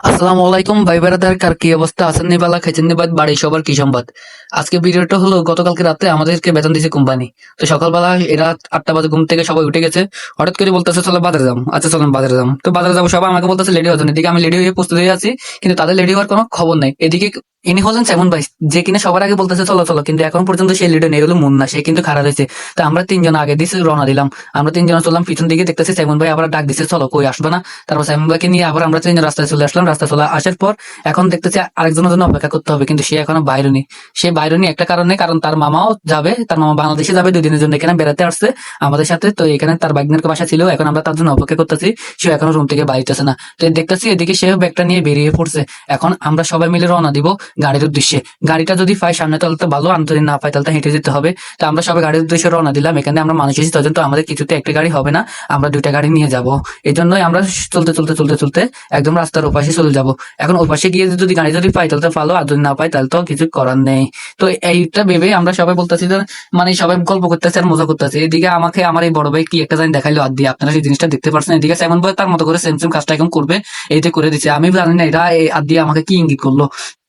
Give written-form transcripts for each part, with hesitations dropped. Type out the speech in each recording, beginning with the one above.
আসসালামু আলাইকুম ভাই বেড়াদার, কার কি অবস্থা? আছেন নি বালা, খাইছেন নি বাদ, বাড়ি সবার কি সংবাদ? আজকে ভিডিওটা হলো, গতকালকে রাতে আমাদেরকে বেতন দিয়েছে কোম্পানি। তো সকালবেলা এরা 8টা বাজে ঘুম থেকে সবাই উঠে গেছে। হঠাৎ করে বলতেছে চলো বাজারে যাম। আচ্ছা চলেন বাজারে যাম। তো বাজারে যাবো, সবাই আমাকে বলতেছে রেডি হওয়ার জন্য। এদিকে আমি রেডি হয়ে প্রস্তুত হয়ে আছি, কিন্তু তাদের রেডি হওয়ার কোনো খবর নাই। এদিকে ইনি হলেন সেমন ভাই, যে কিনা সবার আগে বলতেছে চলো চলো, কিন্তু এখন পর্যন্ত সে লিডার নেই, হলো মুন্না, সে কিন্তু খারাপ হয়েছে। তো আমরা তিনজন আগে দিছে রওনা দিলাম। আমরা তিনজন চললাম, পিছন দিকে দেখতেছি সেমন ভাই আবার ডাক দিছে চলো, কই আসবে না। তারপর সেমন ভাইকে নিয়ে আবার আমরা তিনজন রাস্তায় চলে আসলাম। রাস্তায় চলে আসার পর এখন দেখতেছি আরেকজনের জন্য অপেক্ষা করতে হবে, কিন্তু সে এখনো বাইরে নেই। সে বাইরে নেই একটা কারণে, কারণ তার মামাও যাবে, তার মামা বাংলাদেশে যাবে 2 দিনের জন্য, এখানে বেড়াতে আসছে আমাদের সাথে। তো এখানে তার বাইকনের বাসা ছিল, এখন আমরা তার জন্য অপেক্ষা করতেছি। সে এখনো রুম থেকে বাইরেছে না। তো দেখতেছি এদিকে সেও ব্যাগটা নিয়ে বেরিয়ে পড়ছে। এখন আমরা সবাই মিলে রওনা দিব গাড়ির উদ্দেশ্যে। গাড়িটা যদি পাই সামনে তাহলে তো ভালো, আর যদি না পাই তাহলে তো হেঁটে যেতে হবে। তো আমরা সবাই গাড়ির উদ্দেশ্যে রওনা দিলাম। এখানে আমরা মানুষ এসেছি তখন, তো আমাদের কিছুতে একটা গাড়ি হবে না, আমরা 2টা গাড়ি নিয়ে যাব। এই জন্যই আমরা চলতে চলতে চলতে চলতে একদম রাস্তার ওপাশে চলে যাব। এখন ওই পাশে গিয়ে যদি গাড়ি যদি পাই তাহলে তো ভালো, আর যদি না পাই তাহলে তো কিছু করার নেই। তো এইটা ভেবে আমরা সবাই বলতেছি যে, মানে সবাই গল্প করতেছে আর মজা করতেছে। এদিকে আমাকে আমার এই বড় ভাই কি একটা জানি দেখাইলো হাত দিয়ে, আপনারা সেই জিনিসটা দেখতে পাচ্ছেন। এদিকে সেমন ভাই তার মতো করে সেম সেম কাজটা এখন করবে, এইটা করে দিচ্ছে। আমি জানি না এরা এই হাত দিয়ে আমাকে কি ইঙ্গিত করলো।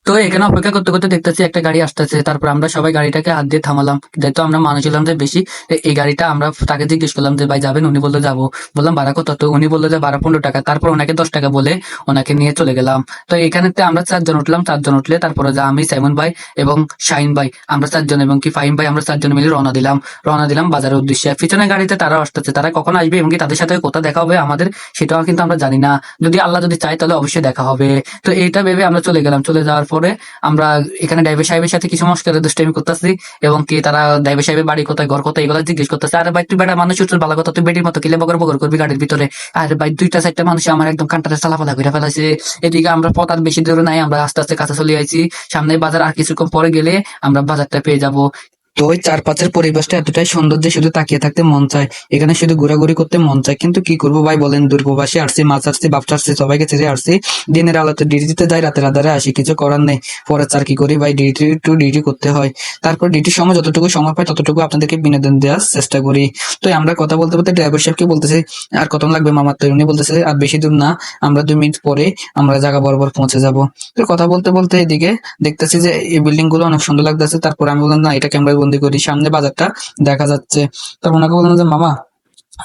তো এখানে অপেক্ষা করতে করতে দেখতেছি একটা গাড়ি আসতেছে। তারপর আমরা সবাই গাড়িটাকে হাত দিয়ে থামালাম, যেহেতু আমরা মানুষ ছিলাম যে বেশি। এই গাড়িটা আমরা তাকে জিজ্ঞেস করলাম যে ভাই যাবেন? উনি বললো যাবো। বললাম ভাড়া কত? তো উনি বললো যে ভাড়া 15 টাকা। তারপর ওনাকে 10 টাকা বলে ওনাকে নিয়ে চলে গেলাম। তো এখানে আমরা 4 জন উঠলাম। 4 জন উঠলে তারপরে যা আমি, সাইমন ভাই এবং শাহিন ভাই, আমরা 4 জন, এবং কি ফাহিম ভাই, আমরা 4 জন মিলে রওনা দিলাম বাজারের উদ্দেশ্যে। পিছনের গাড়িতে তারাও আসতেছে। তারা কখন আসবে এবং কি তাদের সাথে কোথায় দেখা হবে আমাদের, সেটাও কিন্তু আমরা জানি না। যদি আল্লাহ যদি চায় তাহলে অবশ্যই দেখা হবে। তো এইটা ভেবে আমরা চলে গেলাম। চলে যাওয়ার পরে আমরা এখানে ড্রাইভার সাহেবের সাথে কিছু মস্করা দুষ্টামি করতেছি, এবং কি তারা ড্রাইভার সাহেবের বাড়ি কোথায়, ঘর কোথায়, এগুলো জিজ্ঞেস করতেছে। আরে ভাই তুই বেটা মানুষ, উঠল ভালো কথা, তুই বেটির মতো কিলে বগর বগর করবি গাড়ির ভিতরে। আরে ভাই 2টা 4টা মানুষ আমার একদম কান্টারে চালাফালা করে ফেলাছে। এদিকে আমরা পথ আর বেশি দূরে নাই, আমরা আস্তে আস্তে কাছে চলে আইছি। সামনে বাজার, আর কিছুক্ষণ পরে গেলে আমরা বাজারটা পেয়ে যাব। তো ওই চারপাশের পরিবেশটা এতটাই সুন্দর যে শুধু তাকিয়ে থাকতে মন চায়, এখানে শুধু ঘোরাঘুরি করতে মন চায়। কিন্তু কি করবো ভাই বলেন, দূরপ্রবাসী আসছি, মাছ আসছি, বাপটা আসছি, সবাইকে ছেড়ে আসছি। দিনের আলোতে ডিউটিতে যাই, রাতের আধারে আসি, কিছু করার নেই। পরে আর কি করি ভাই, ডিউটি টু ডিউটি করতে হয়। তারপর ডিউটির সময় যতটুকু সময় পাই ততটুকু আপনাদেরকে বিনোদন দেওয়ার চেষ্টা করি। তো আমরা কথা বলতে বলতে ড্রাইভার সাহেবকে বলতেছে আর কত লাগবে মামার? তো উনি বলতেছে আর বেশি দূর না, আমরা 2 মিনিট পরে আমরা জায়গা বরাবর পৌঁছে যাব। তো কথা বলতে বলতে এদিকে দেখতেছি যে এই বিল্ডিং গুলো অনেক সুন্দর লাগতেছে। তারপর আমি বললাম না, এটা ক্যামেরা বন্দি করি, সামনে বাজারটা দেখা যাচ্ছে। তারপর ওনাকে বললাম যে মামা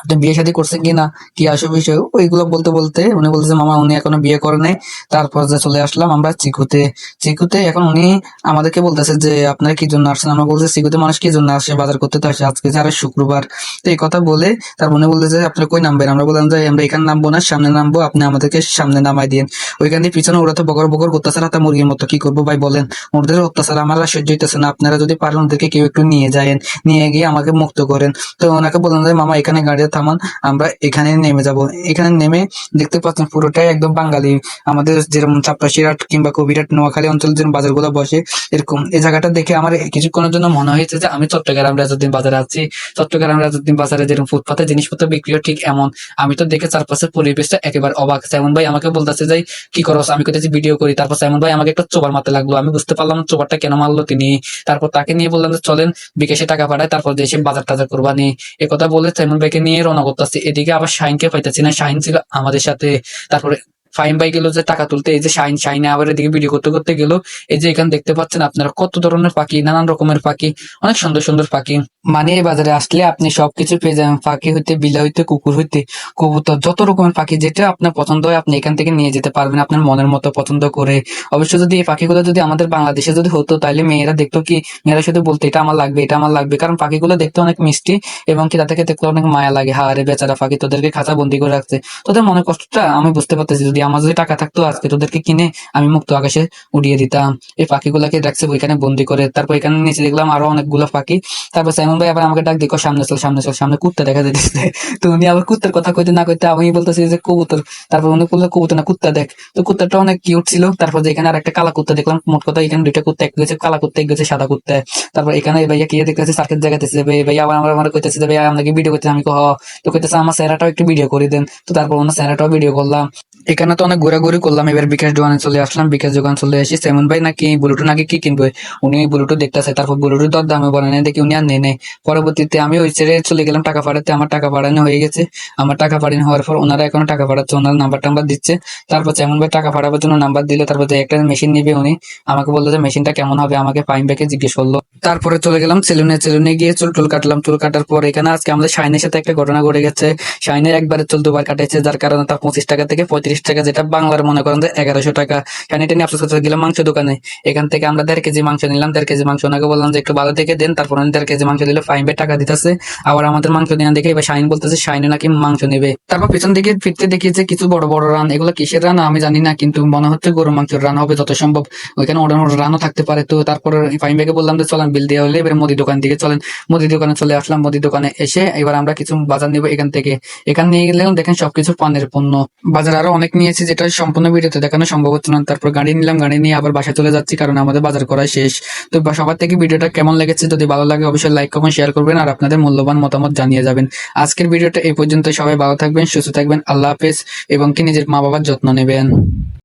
আপনি বিয়ে শাদী করছেন কিনা, কি আসল বিষয় ওইগুলো বলতে বলতে উনি বলতেছে মামা উনি এখনো বিয়ে করে নাই। তারপর যে চলে আসলাম আমরা চিকুতে। চিকুতে এখন উনি আমাদেরকে বলতেছে যে আপনারা কি জন্য আসছেন। আমরা বলছি চিকুতে মানুষ কি জন্য আসে, বাজার করতে তো আসে, আজকে যে আরো শুক্রবার। তো এই কথা বলে তারপর উনি বলতেছে আপনারা কই নামবেন? আমরা বললাম যে আমরা এখানে নামবো না, সামনে নামবো, আপনি আমাদেরকে সামনে নামাই দিন। ওইখান দিয়ে পিছনে ওরা তো বগর বগর করতেছে রাতা মুরগির মতো, কি করবো ভাই বলেন। ওদের অত্যাচার আমার আর সহ্য হইতেছে না, আপনারা যদি পারেন ওদেরকে কেউ একটু নিয়ে যায়েন, নিয়ে গিয়ে আমাকে মুক্ত করেন। তো ওনাকে বললাম যে মামা এখানে গাড়িটা থামান, আমরা এখানে নেমে যাব। এখানে নেমে দেখতে পাচ্ছেন পুরোটাই একদম বাঙালি, আমাদের যেরকম চাপরাশিরহাট কিংবা কবিরহাট নোয়াখালী অঞ্চলের যে বাজারগুলো বসে এরকম। এই জায়গাটা দেখে আমার কিছুক্ষণের জন্য মনে হয়েছে যে আমি চট্টগ্রাম রাজউদ্দিন বাজারে আছি। চট্টগ্রাম রাজউদ্দিন বাজারে যেরকম ফুটপাতে জিনিসপত্র বিক্রিও ঠিক এমন। আমি তো দেখে চারপাশের পরিবেশটা একেবারে অবাক। সাইমন ভাই আমাকে বলতেছে যে কি করো, আমি কোথায় ভিডিও করি। তারপর সাইমন ভাই আমাকে একটা চোবার মারতে লাগলো, আমি বুঝতে পারলাম চোবারটা কেন মারলো তিনি। তারপর তাকে নিয়ে বললাম যে চলেন বিকাশে টাকা পাঠায়, তারপর দেশে বাজার টাজার করবানি। একথা বলে সাইমন ভাইকে নিয়ে রওনা করতেছি। এদিকে আবার শাহিনকে পাইতেছি না, শাহিন ছিল আমাদের সাথে। তারপরে ফাহিম ভাই গেল যে টাকা তুলতে, এই যে শাহিনে আবার এদিকে ভিডিও করতে করতে গেল। এই যে এখানে দেখতে পাচ্ছেন আপনারা কত ধরনের পাখি, নানান রকমের পাখি, অনেক সুন্দর সুন্দর পাখি। মানে এই বাজারে আসলে আপনি সবকিছু পেয়ে যাবেন, পাখি হইতে, বিলা হইতে, কুকুর হইতে, কবুতর, যত রকমের পাখি যেটা আপনার পছন্দ হয় আপনি এখান থেকে নিয়ে যেতে পারবেন আপনার মনের মতো পছন্দ করে। অবশ্য যদি এই পাখিগুলো যদি আমাদের বাংলাদেশে যদি হতো তাহলে মেয়েরা দেখতো কি, মেয়েরা শুধু বলতো এটা আমার লাগবে, এটা আমার লাগবে, কারণ পাখিগুলো দেখতে অনেক মিষ্টি, এবং কি তাদেরকে দেখতে অনেক মায়া লাগে। হারে বেচারা পাখি, তোদেরকে খাঁচা বন্দি করে রাখছে, তোদের মনের কষ্টটা আমি বুঝতে পারতেছি। যদি আমার যদি টাকা থাকতো আজকে তোদেরকে কিনে আমি মুক্ত আকাশে উড়িয়ে দিতাম। এই পাখিগুলাকে রাখছে ওইখানে বন্দি করে। তারপর এখানে নিচে দেখলাম আরো অনেকগুলো পাখি। তারপর সাইমন ভাই আবার আমাকে ডাক দেখো সামনে চল, সামনে চল, সামনে কুত্তা দেখা যাইতেছে। তো উনি আবার কুত্তার কথা কইতে না কইতে আমি বলতেছি যে কবুতর। তারপর উনি বললো কবুতর না কুত্তা দেখ। তো কুত্তাটা অনেক কিউট ছিল। তারপর যে এখানে আর একটা কালা কুত্তা দেখলাম। মোট কথা এখানে 2টা কুত্তা, এক গেছে কালা কুত্তা, এক গেছে সাদা কুত্তা। তারপর এখানে এই ভাইয়া কি দেখতেছে সার্কেট জায়গাতেছে, ভাইয়া আবার আমার কইতেছে যে ভাইয়া আপনাকে ভিডিও করতে, আমি কহ। তো কইতেছে আমার চেহারাটাও একটু ভিডিও করে দেন। তো তারপর ওনার চেহারাটাও ভিডিও করলাম। এখানে তো অনেক ঘোরাঘুরি করলাম, এবার বিকাশ দোকানে চলে আসলাম। বিকাশ দোকান চলে আসি, সেমন ভাই নাকি ব্লুটুথ নাকি কি কিনবে, উনি ব্লুটুথ দেখতেছে। তারপর ব্লুটুথ দর দামে বলে নেই, দেখি উনি আর নেই। পরবর্তীতে আমি ওই ছেড়ে চলে গেলাম টাকা পাঠাতে। আমার টাকা পাঠানো হয়ে গেছে। আমার টাকা পাঠানো হওয়ার পর ওনারা এখনো টাকা পাঠাচ্ছে, ওনার নাম্বার টাম্বার দিচ্ছে। তারপর যেমন ভাই টাকা পাঠাবার জন্য নাম্বার দিলে, তারপর যে একটা মেশিন নিবে উনি, আমাকে বললো যে মেশিনটা কেমন হবে, আমাকে ফাইন ব্যাকে জিজ্ঞেস করলো। তারপরে চলে গেলাম সেলুনে। সেলুনে গিয়ে চুল টুল কাটলাম। চুল কাটার পর এখানে আজকে আমাদের শাইনের সাথে একটা ঘটনা ঘটে গেছে। শাইনের একবারে চুল দুবার কাটেছে, যার কারণে তার 25 টাকা থেকে 35 টাকা, যেটা বাংলার মনে করেন যে 1100 টাকা। শাইন এটা নিয়ে আফসোস করতে গেলাম মাংস দোকানে। এখান থেকে আমরা 1.5 কেজি মাংস নিলাম। 1.5 কেজি মাংস ওনাকে বললাম যে একটু ভালো থেকে দেন। তারপর উনি 1.5 কেজি মাংস দিলে ফাইন ভাই টাকা দিতেছে। আবার আমাদের মাংস নিয়ে দেখে এবার শাইন বলতেছে শাইনে নাকি মাংস নেবে। তারপর পিছন দিকে ফিরতে দেখিয়েছে কিছু বড় বড় রান। এগুলো কিসের রান আমি জানি না, কিন্তু মনে হচ্ছে গরু মাংসের রান হবে যত সম্ভব। ওইখানে অন্য রানও থাকতে পারে। তো তারপর ফাইন ভাইকে বললাম যে চলেন বিল দেওয়া হলে এবার মুদি দোকান দিকে চলেন। মুদি দোকানে চলে আসলাম। মুদি দোকানে এসে এবার আমরা কিছু বাজার নিবো এখান থেকে। এখানে নিয়ে গেলাম, দেখেন সবকিছু পানের পণ্য। বাজার আরো অনেক নিয়েছি, যেটা সম্পূর্ণ ভিডিওতে দেখানো সম্ভব হচ্ছে না। তারপর গাড়ি নিলাম, গাড়ি নিয়ে আবার বাসায় চলে যাচ্ছি, কারণ আমাদের বাজার করা শেষ। তো সবার থেকে ভিডিওটা কেমন লেগেছে, যদি ভালো লাগে অবশ্যই লাইক কমেন্ট শেয়ার করবেন, আর আপনাদের মূল্যবান মতামত জানিয়ে যাবেন। আজকের ভিডিওটা এই পর্যন্ত। সবাই ভালো থাকবেন, সুস্থ থাকবেন। আল্লাহ হাফেজ। এবং কি নিজের মা বাবার যত্ন নেবেন।